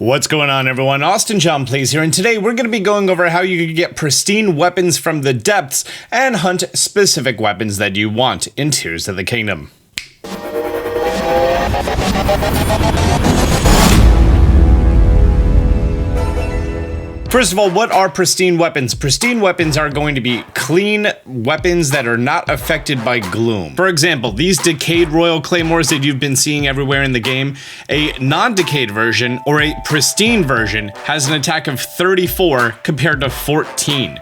What's going on, everyone? Austin John Plays here, and today we're going to be going over how you can get pristine weapons from the depths and hunt specific weapons that you want in Tears of the Kingdom. First of all, what are pristine weapons? Pristine weapons are going to be clean weapons that are not affected by gloom. For example, these decayed royal claymores that you've been seeing everywhere in the game, a non-decayed version or a pristine version has an attack of 34 compared to 14.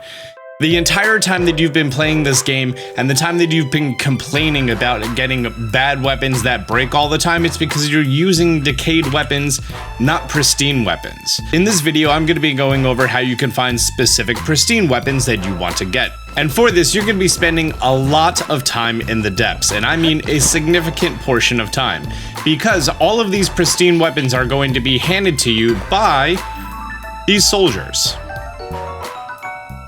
The entire time that you've been playing this game and the time that you've been complaining about getting bad weapons that break all the time, it's because you're using decayed weapons, not pristine weapons. In this video, I'm going to be going over how you can find specific pristine weapons that you want to get. And for this, you're going to be spending a lot of time in the depths, and I mean a significant portion of time, because all of these pristine weapons are going to be handed to you by these soldiers.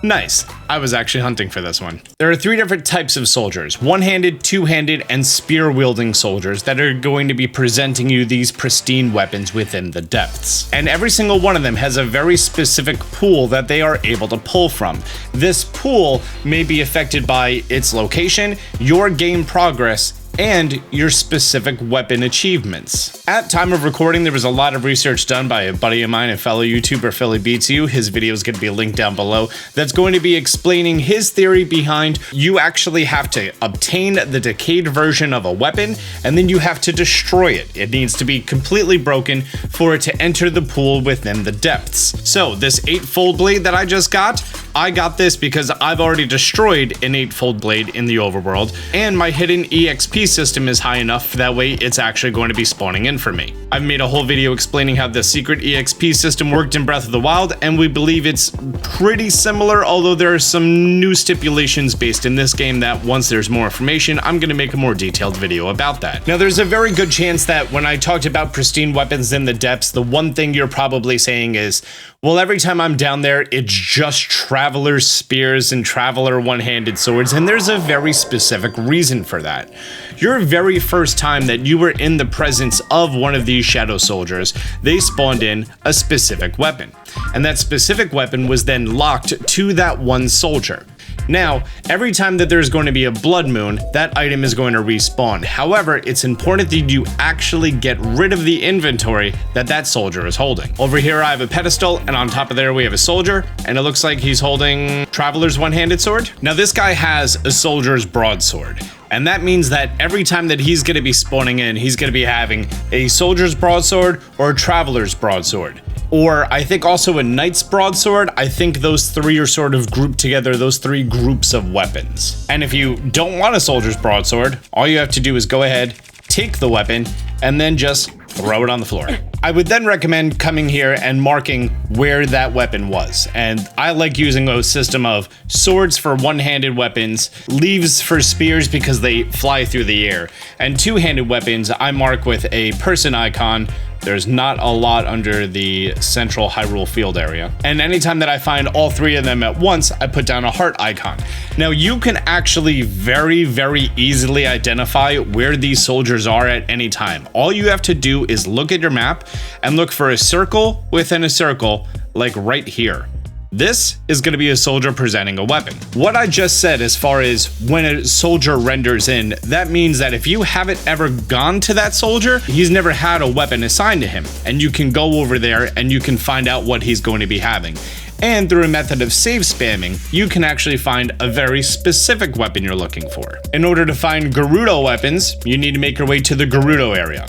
Nice. I was actually hunting for this one. There are three different types of soldiers: one-handed, two-handed, and spear-wielding soldiers that are going to be presenting you these pristine weapons within the depths. And every single one of them has a very specific pool that they are able to pull from. This pool may be affected by its location, your game progress, and your specific weapon achievements. At time of recording, there was a lot of research done by a buddy of mine, a fellow YouTuber, Philly Beats You. His video is going to be linked down below. That's going to be explaining his theory behind you actually have to obtain the decayed version of a weapon, and then you have to destroy it. It needs to be completely broken for it to enter the pool within the depths. So this 8-fold blade that I just got, I got this because I've already destroyed an 8-fold blade in the overworld, and my hidden EXP system is high enough that way it's actually going to be spawning in for me. I've made a whole video explaining how the secret EXP system worked in Breath of the Wild, and we believe it's pretty similar, although there are some new stipulations based in this game that once there's more information, I'm going to make a more detailed video about that. Now, there's a very good chance that when I talked about pristine weapons in the depths, the one thing you're probably saying is, well, every time I'm down there, it's just Traveler Spears and Traveler one-handed swords, and there's a very specific reason for that. Your very first time that you were in the presence of one of these Shadow Soldiers, they spawned in a specific weapon, and that specific weapon was then locked to that one soldier. Now, every time that there's going to be a blood moon, that item is going to respawn. However, it's important that you actually get rid of the inventory that that soldier is holding. Over here, I have a pedestal, and on top of there, we have a soldier, and it looks like he's holding Traveler's one-handed sword. Now, this guy has a soldier's broadsword. And that means that every time that he's going to be spawning in, he's going to be having a soldier's broadsword or a traveler's broadsword. Or I think also a knight's broadsword. I think those three are sort of grouped together, those three groups of weapons. And if you don't want a soldier's broadsword, all you have to do is go ahead, take the weapon, and then just throw it on the floor. I would then recommend coming here and marking where that weapon was. And I like using a system of swords for one-handed weapons, leaves for spears because they fly through the air, and two-handed weapons I mark with a person icon. There's not a lot under the central Hyrule field area. And anytime that I find all three of them at once, I put down a heart icon. Now, you can actually very, very easily identify where these soldiers are at any time. All you have to do is look at your map and look for a circle within a circle, like right here. This is going to be a soldier presenting a weapon. What I just said as far as when a soldier renders in, that means that if you haven't ever gone to that soldier, he's never had a weapon assigned to him. And you can go over there and you can find out what he's going to be having. And through a method of save spamming, you can actually find a very specific weapon you're looking for. In order to find Gerudo weapons, you need to make your way to the Gerudo area.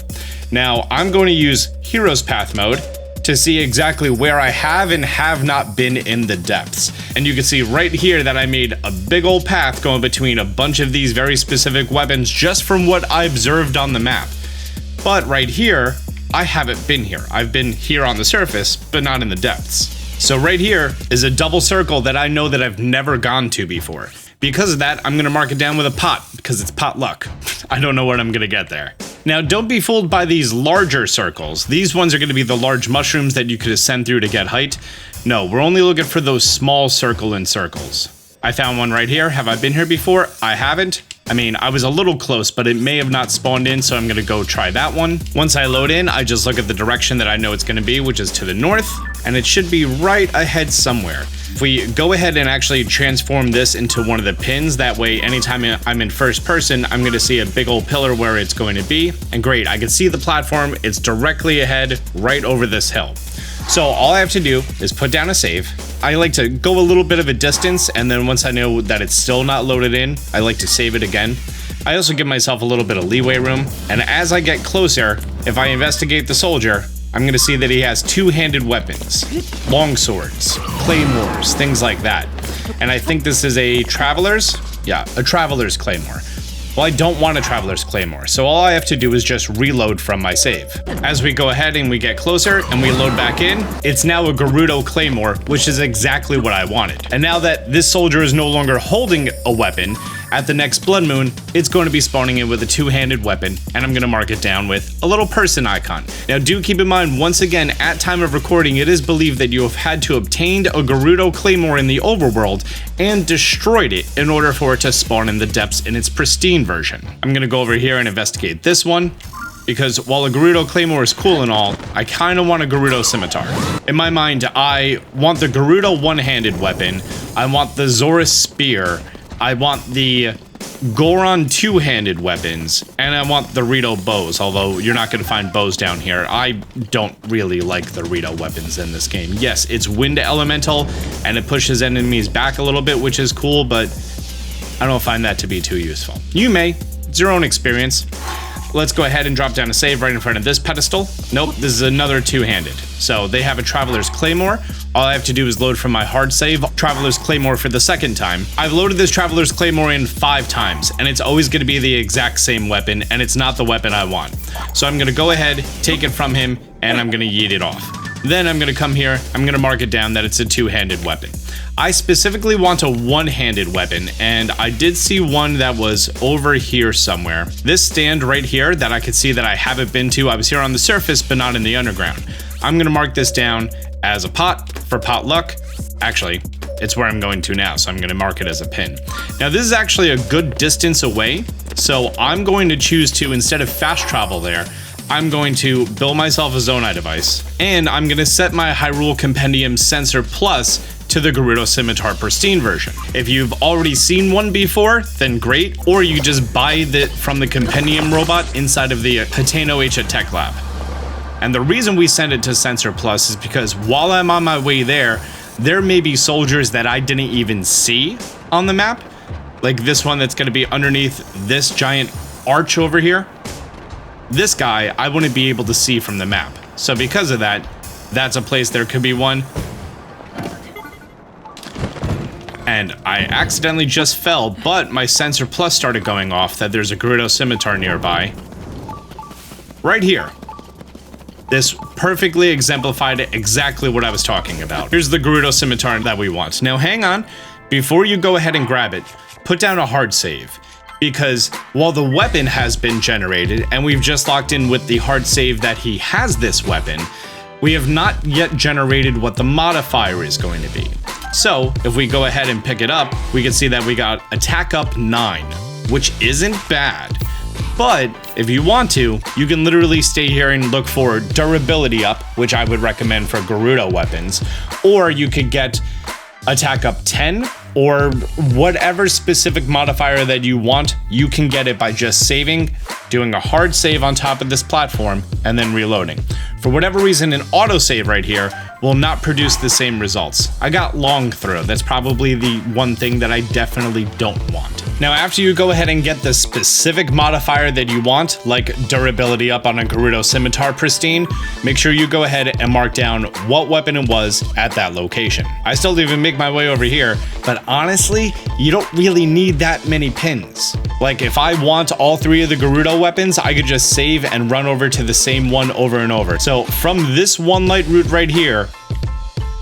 Now, I'm going to use Hero's Path mode to see exactly where I have and have not been in the depths. And you can see right here that I made a big old path going between a bunch of these very specific weapons just from what I observed on the map. But right here, I haven't been here. I've been here on the surface, but not in the depths. So right here is a double circle that I know that I've never gone to before. Because of that, I'm gonna mark it down with a pot, because it's pot luck. I don't know what I'm gonna get there. Now, don't be fooled by these larger circles. These ones are going to be the large mushrooms that you could ascend through to get height. No, we're only looking for those small circle in circles. I found one right here. Have I been here before? I haven't. I mean, I was a little close, but it may have not spawned in, so I'm gonna go try that one. Once I load in, I just look at the direction that I know it's gonna be, which is to the north, and it should be right ahead somewhere. If we go ahead and actually transform this into one of the pins, that way anytime I'm in first person, I'm gonna see a big old pillar where it's going to be. And great, I can see the platform. It's directly ahead, right over this hill. So all I have to do is put down a save. I like to go a little bit of a distance, and then once I know that it's still not loaded in, I like to save it again. I also give myself a little bit of leeway room, and as I get closer, if I investigate the soldier, I'm gonna see that he has two-handed weapons, long swords, claymores, things like that. And I think this is a traveler's? Yeah, a traveler's claymore. Well, I don't want a traveler's claymore, so all I have to do is just reload from my save. As we go ahead and we get closer and we load back in, it's now a Gerudo claymore, which is exactly what I wanted. And now that this soldier is no longer holding a weapon, at the next blood moon, it's going to be spawning in with a two-handed weapon, and I'm going to mark it down with a little person icon. Now do keep in mind, once again, at time of recording, it is believed that you have had to obtain a Gerudo claymore in the overworld and destroyed it in order for it to spawn in the depths in its pristine version. I'm going to go over here and investigate this one, because while a Gerudo claymore is cool and all, I kind of want a Gerudo scimitar. In my mind, I want the Gerudo one-handed weapon, I want the Zora spear, I want the Goron two-handed weapons, and I want the Rito bows, although you're not going to find bows down here. I don't really like the Rito weapons in this game. Yes, it's wind elemental, and it pushes enemies back a little bit, which is cool, but I don't find that to be too useful. You may. It's your own experience. Let's go ahead and drop down a save right in front of this pedestal. Nope, this is another two-handed. So they have a Traveler's Claymore. All I have to do is load from my hard save Traveler's Claymore for the second time. I've loaded this Traveler's Claymore in 5 times, and it's always going to be the exact same weapon, and it's not the weapon I want. So I'm going to go ahead, take it from him, and I'm going to yeet it off. Then I'm going to come here, I'm going to mark it down that it's a two-handed weapon. I specifically want a one-handed weapon, and I did see one that was over here somewhere. This stand right here that I could see that I haven't been to, I was here on the surface, but not in the underground. I'm going to mark this down as a pot for potluck. Actually, it's where I'm going to now, so I'm going to mark it as a pin. Now, this is actually a good distance away, so I'm going to choose to, instead of fast travel there, I'm going to build myself a Zonai device, and I'm going to set my Hyrule Compendium Sensor Plus to the Gerudo Scimitar Pristine version. If you've already seen one before, then great, or you just buy it from the Compendium robot inside of the Hateno H Tech Lab. And the reason we send it to Sensor Plus is because while I'm on my way there may be soldiers that I didn't even see on the map, like this one that's going to be underneath this giant arch over here. This guy, I wouldn't be able to see from the map. So because of that, that's a place there could be one. And I accidentally just fell, but my Sensor Plus started going off that there's a Gerudo Scimitar nearby. Right here. This perfectly exemplified exactly what I was talking about. Here's the Gerudo Scimitar that we want. Now hang on, before you go ahead and grab it, put down a hard save. Because while the weapon has been generated, and we've just locked in with the hard save that he has this weapon, we have not yet generated what the modifier is going to be. So if we go ahead and pick it up, we can see that we got attack up 9, which isn't bad. But if you want to, you can literally stay here and look for durability up, which I would recommend for Gerudo weapons, or you could get attack up 10, or whatever specific modifier that you want, you can get it by just saving, doing a hard save on top of this platform, and then reloading. For whatever reason, an autosave right here will not produce the same results. I got long throw. That's probably the one thing that I definitely don't want. Now, after you go ahead and get the specific modifier that you want, like durability up on a Gerudo Scimitar Pristine, make sure you go ahead and mark down what weapon it was at that location. I still even make my way over here, but honestly, you don't really need that many pins. Like, if I want all 3 of the Gerudo weapons, I could just save and run over to the same one over and over. So from this one light route right here,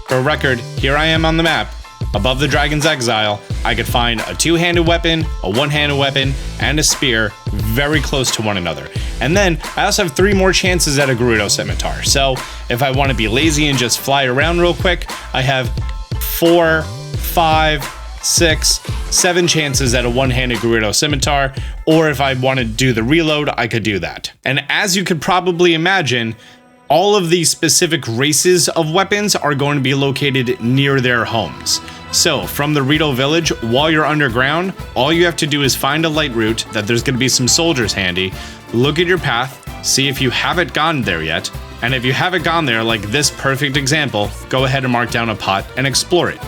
for record, here I am on the map, above the Dragon's Exile, I could find a 2-handed weapon, a 1-handed weapon, and a spear very close to one another. And then I also have 3 more chances at a Gerudo Scimitar. So if I want to be lazy and just fly around real quick, I have 4, 5, 6, 7 chances at a one-handed Gerudo Scimitar, or if I want to do the reload, I could do that. And as you could probably imagine, all of these specific races of weapons are going to be located near their homes. So from the Rito village, while you're underground, all you have to do is find a light route that there's going to be some soldiers handy, look at your path, see if you haven't gone there yet, and if you haven't gone there, like this perfect example, go ahead and mark down a pot and explore it.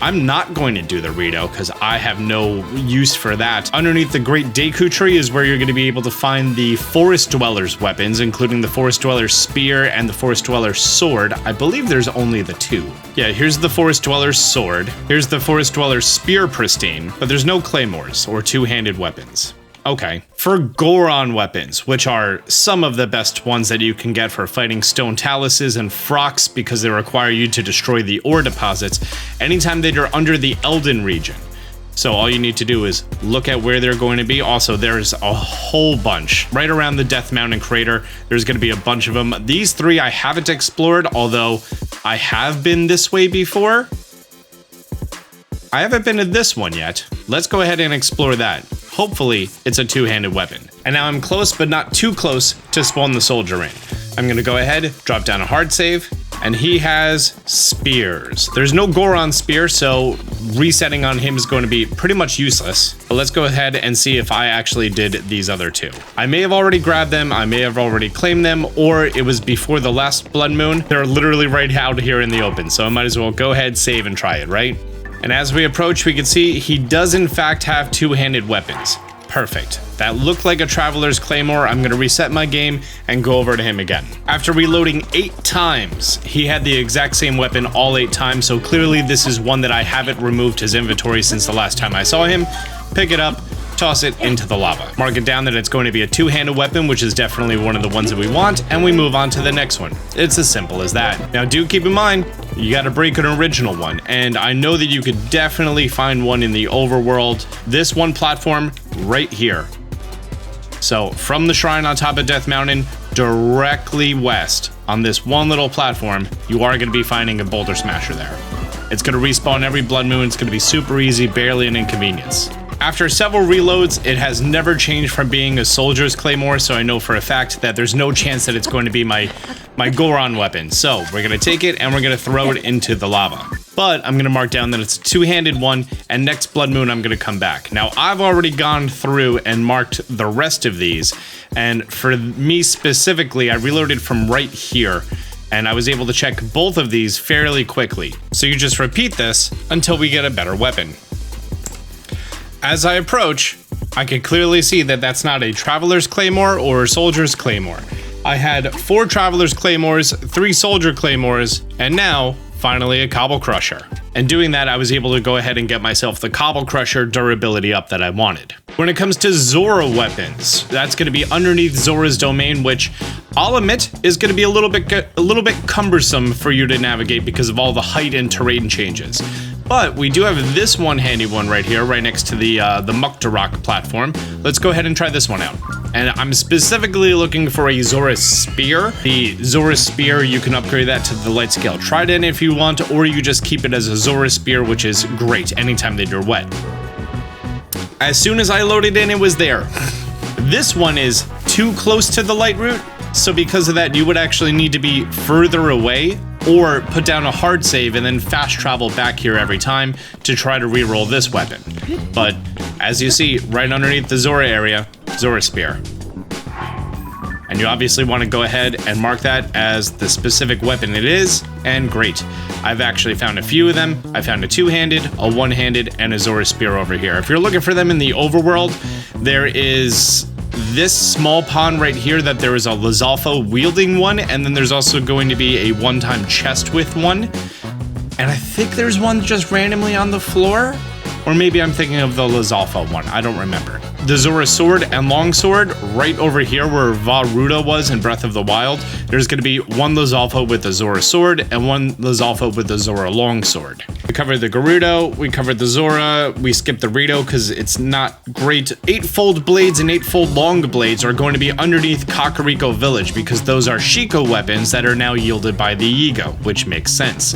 I'm not going to do the Rito because I have no use for that. Underneath the Great Deku Tree is where you're going to be able to find the Forest Dweller's weapons, including the Forest Dweller's Spear and the Forest Dweller's Sword. I believe there's only the 2. Yeah, here's the Forest Dweller's Sword. Here's the Forest Dweller's Spear Pristine, but there's no claymores or two-handed weapons. Okay. For Goron weapons, which are some of the best ones that you can get for fighting stone taluses and frocks because they require you to destroy the ore deposits anytime that you're under the Elden region. So all you need to do is look at where they're going to be. Also, there's a whole bunch right around the Death Mountain crater. There's going to be a bunch of them. These 3 I haven't explored, although I have been this way before. I haven't been to this one yet. Let's go ahead and explore that. Hopefully, it's a two-handed weapon. And now I'm close, but not too close to spawn the soldier in. I'm gonna go ahead, drop down a hard save, and he has spears. There's no Goron spear, so resetting on him is going to be pretty much useless. But let's go ahead and see if I actually did these other 2. I may have already grabbed them, I may have already claimed them, or it was before the last blood moon. They're literally right out here in the open, so I might as well go ahead, save, and try it, right? And as we approach, we can see he does in fact have two-handed weapons. Perfect. That looked like a Traveler's Claymore. I'm going to reset my game and go over to him again. After reloading 8 times, he had the exact same weapon all 8 times, so clearly this is one that I haven't removed his inventory since the last time I saw him. Pick it up, toss it into the lava. Mark it down that it's going to be a two-handed weapon, which is definitely one of the ones that we want, and we move on to the next one. It's as simple as that. Now do keep in mind, you gotta break an original one, and I know that you could definitely find one in the overworld. This one platform right here. So from the shrine on top of Death Mountain, directly west on this one little platform, you are gonna be finding a boulder smasher there. It's gonna respawn every blood moon. It's gonna be super easy, barely an inconvenience. After several reloads, it has never changed from being a soldier's claymore, so I know for a fact that there's no chance that it's going to be my Goron weapon. So we're gonna take it and we're gonna throw it into the lava. But I'm gonna mark down that it's a two-handed one, and next blood moon I'm gonna come back. Now I've already gone through and marked the rest of these, and for me specifically, I reloaded from right here, and I was able to check both of these fairly quickly. So you just repeat this until we get a better weapon. As I approach, I can clearly see that that's not a Traveler's Claymore or a Soldier's Claymore. I had 4 Traveler's Claymores, 3 Soldier Claymores, and now, finally, a Cobble Crusher. And doing that, I was able to go ahead and get myself the Cobble Crusher durability up that I wanted. When it comes to Zora weapons, that's going to be underneath Zora's domain, which I'll admit is going to be a little bit cumbersome for you to navigate because of all the height and terrain changes. But we do have this one handy one right here, right next to the Muktarok platform. Let's go ahead and try this one out. And I'm specifically looking for a Zora Spear. The Zora Spear, you can upgrade that to the Light Scale Trident if you want, or you just keep it as a Zora Spear, which is great anytime that you're wet. As soon as I loaded in, it was there. This one is too close to the light route, so because of that, you would actually need to be further away or put down a hard save and then fast travel back here every time to try to reroll this weapon. But as you see, right underneath the Zora area, Zora Spear. And you obviously want to go ahead and mark that as the specific weapon it is, and great. I've actually found a few of them. I found a two-handed, a one-handed, and a Zora Spear over here. If you're looking for them in the overworld, there is this small pond right here that there is a Lizalfo wielding one, and then there's also going to be a one-time chest with one. And I think there's one just randomly on the floor, or maybe I'm thinking of the Lizalfo one, I don't remember. The Zora Sword and Longsword, right over here where Gerudo was in Breath of the Wild, there's going to be one Lizalfo with the Zora Sword and one Lizalfo with the Zora Longsword. We covered the Gerudo, we covered the Zora, we skipped the Rito because it's not great. 8-fold blades and 8-fold long blades are going to be underneath Kakariko Village because those are Sheikah weapons that are now yielded by the Yiga, which makes sense.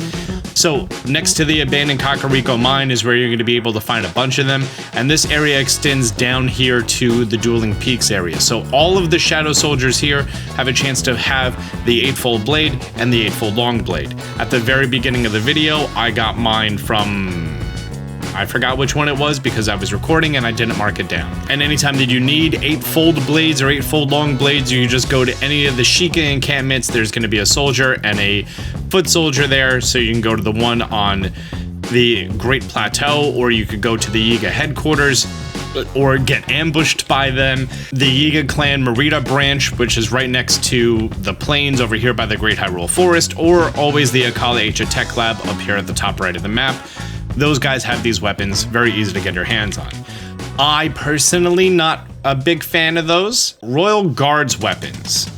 So next to the abandoned Kakariko mine is where you're going to be able to find a bunch of them, and this area extends down here to the Dueling Peaks area. So all of the Shadow Soldiers here have a chance to have the 8-fold blade and the 8-fold long blade. At the very beginning of the video, I got mine from... I forgot which one it was because I was recording and I didn't mark it down. And anytime that you need 8-fold blades or 8-fold long blades, you just go to any of the Sheikah encampments. There's going to be a soldier and a foot soldier there, so you can go to the one on the Great Plateau, or you could go to the Yiga headquarters or get ambushed by them. The Yiga clan Merida branch, which is right next to the plains over here by the Great Hyrule Forest, or always the Akala Asia Tech Lab up here at the top right of the map. Those guys have these weapons, very easy to get your hands on. I personally not a big fan of those. Royal Guard's weapons.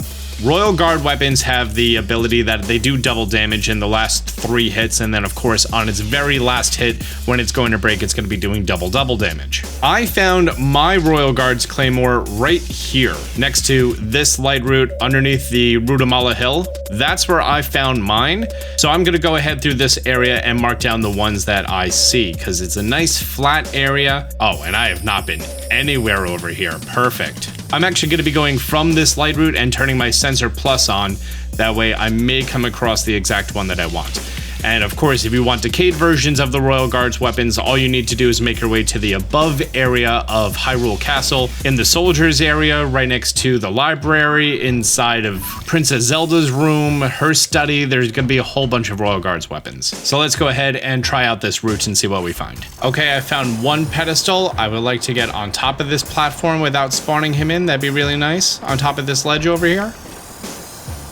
Royal Guard weapons have the ability that they do double damage in the last 3 hits, and then of course on its very last hit, when it's going to break, it's going to be doing double damage. I found my Royal Guard's Claymore right here, next to this light root underneath the Rudamala Hill. That's where I found mine. So I'm going to go ahead through this area and mark down the ones that I see, because it's a nice flat area. Oh, and I have not been anywhere over here. Perfect. I'm actually going to be going from this light route and turning my sensor plus on. That way I may come across the exact one that I want. And of course, if you want decayed versions of the Royal Guard's weapons, all you need to do is make your way to the above area of Hyrule Castle, in the soldiers area, right next to the library, inside of Princess Zelda's room, her study. There's going to be a whole bunch of Royal Guard's weapons. So let's go ahead and try out this route and see what we find. Okay, I found one pedestal. I would like to get on top of this platform without spawning him in. That'd be really nice. On top of this ledge over here.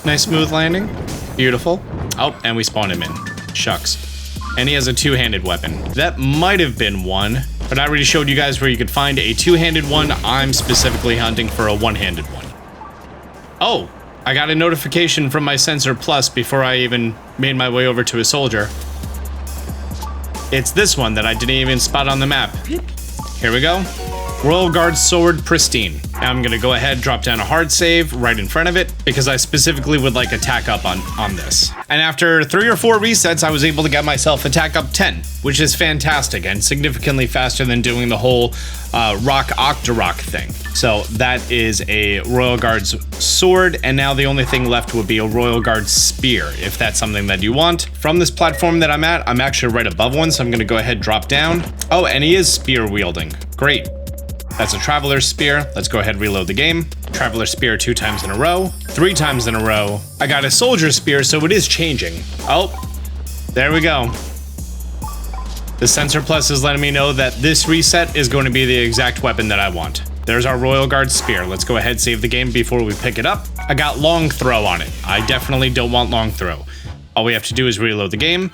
Nice smooth landing. Beautiful. Oh, and we spawned him in. Shucks. And he has a two-handed weapon. That might have been one, but I already showed you guys where you could find a two-handed one. I'm specifically hunting for a one-handed one. Oh, I got a notification from my sensor plus before I even made my way over to a soldier. It's this one that I didn't even spot on the map. Here we go. Royal Guard Sword Pristine. Now I'm gonna go ahead, drop down a hard save right in front of it, because I specifically would like attack up on this. And after 3 or 4 resets, I was able to get myself attack up 10, which is fantastic and significantly faster than doing the whole rock Octorok thing. So that is a Royal Guard's sword, and now the only thing left would be a Royal Guard spear, if that's something that you want. From this platform that I'm at, I'm actually right above one, so I'm gonna go ahead, drop down. Oh, and he is spear wielding. Great. That's a Traveler's Spear. Let's go ahead and reload the game. Traveler's Spear 2 times in a row, 3 times in a row. I got a Soldier's Spear, so it is changing. Oh, there we go. The Sensor Plus is letting me know that this reset is going to be the exact weapon that I want. There's our Royal Guard Spear. Let's go ahead and save the game before we pick it up. I got Long Throw on it. I definitely don't want Long Throw. All we have to do is reload the game.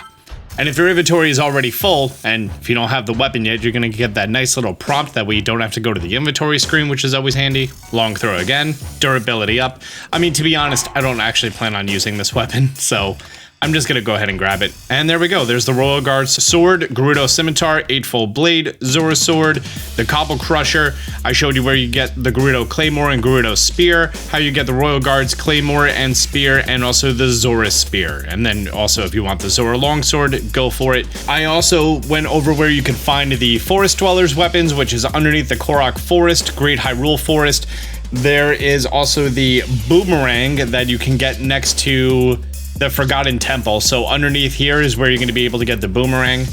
And if your inventory is already full, and if you don't have the weapon yet, you're going to get that nice little prompt that way you don't have to go to the inventory screen, which is always handy. Long throw again, durability up. I mean, to be honest, I don't actually plan on using this weapon, so I'm just going to go ahead and grab it. And there we go. There's the Royal Guard's sword, Gerudo scimitar, 8-fold blade, Zora sword, the Cobble crusher. I showed you where you get the Gerudo claymore and Gerudo spear, how you get the Royal Guard's claymore and spear, and also the Zora spear. And then also if you want the Zora longsword, go for it. I also went over where you can find the Forest Dwellers weapons, which is underneath the Korok Forest, Great Hyrule Forest. There is also the boomerang that you can get next to the Forgotten Temple. So underneath here is where you're going to be able to get the boomerang.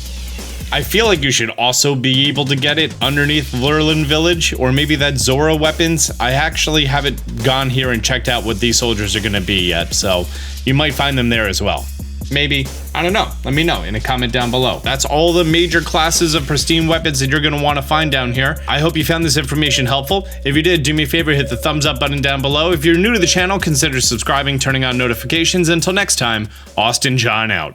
I feel like you should also be able to get it underneath Lurelin Village, or maybe that Zora weapons. I actually haven't gone here and checked out what these soldiers are going to be yet, so you might find them there as well. Maybe. I don't know. Let me know in a comment down below. That's all the major classes of pristine weapons that you're going to want to find down here. I hope you found this information helpful. If you did, do me a favor, hit the thumbs up button down below. If you're new to the channel, consider subscribing, turning on notifications. Until next time, Austin John out.